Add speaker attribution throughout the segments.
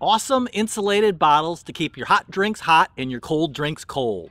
Speaker 1: Awesome insulated bottles to keep your hot drinks hot and your cold drinks cold.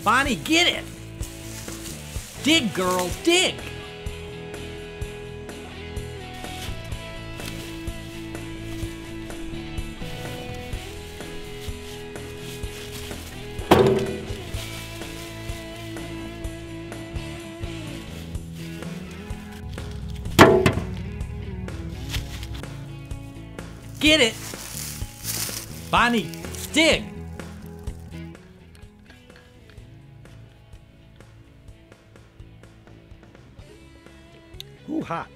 Speaker 1: Bonnie, get it! Dig, girls, dig! Get it! Bonnie, dig! Ooh, hot.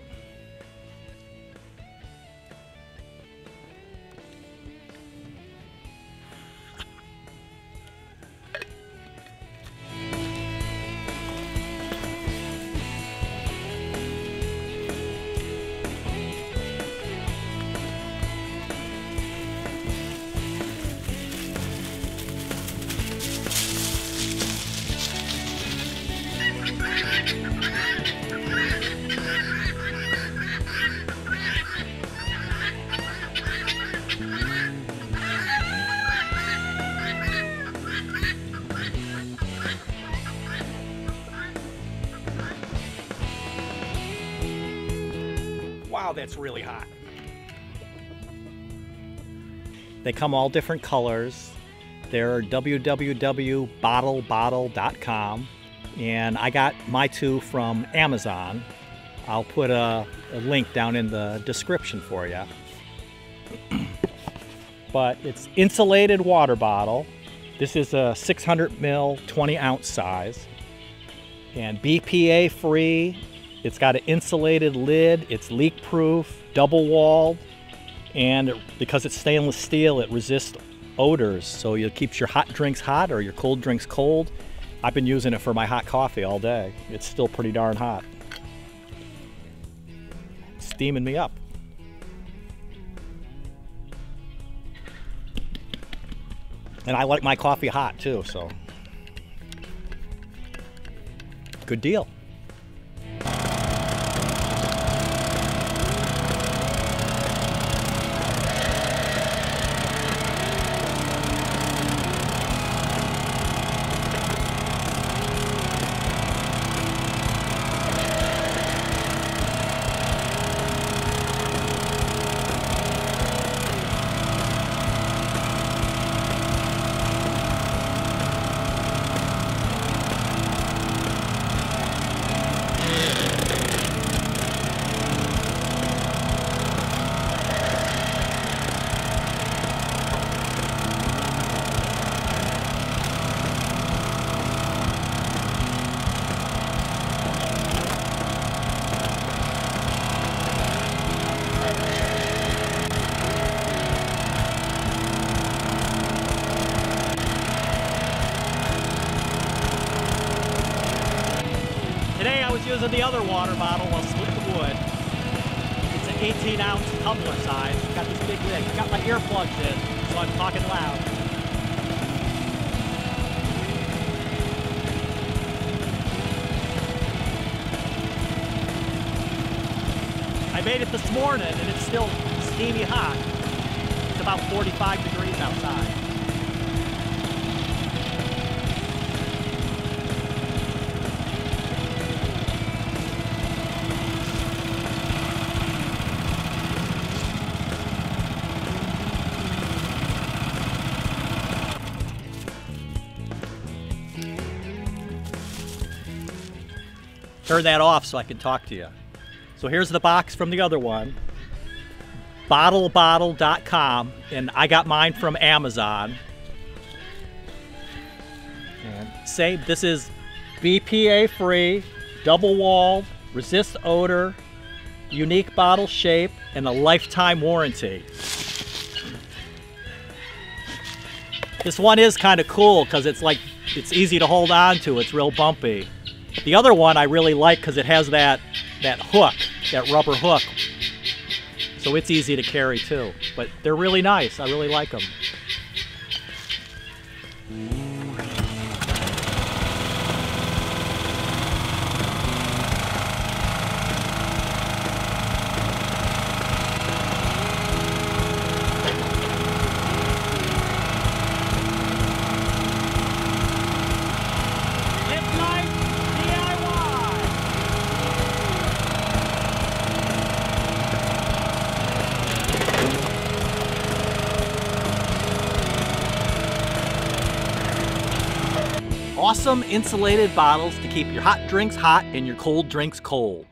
Speaker 1: Wow, that's really hot. They come all different colors. They're www.bottlebottle.com, and I got my two from Amazon. I'll put a link down in the description for you. But it's insulated water bottle. This is a 600 ml, 20 ounce size, and BPA free. It's got an insulated lid, it's leak proof, double walled, and because it's stainless steel, it resists odors, so it keeps your hot drinks hot or your cold drinks cold. I've been using it for my hot coffee all day. It's still pretty darn hot. It's steaming me up. And I like my coffee hot too, so good deal. Today I was using the other water bottle while splitting wood. It's an 18 ounce tumbler size. It's got this big lid. Got my earplugs in, so I'm talking loud. I made it this morning and it's still steamy hot. It's about 45 degrees outside. Turn that off so I can talk to you. So here's the box from the other one, bottlebottle.com, and I got mine from Amazon. And same, this is BPA free, double walled, resist odor, unique bottle shape, and a lifetime warranty. This one is kind of cool because it's easy to hold on to. It's real bumpy. The other one I really like because it has that hook, that rubber hook. So it's easy to carry too. But they're really nice. I really like them. Awesome insulated bottles to keep your hot drinks hot and your cold drinks cold.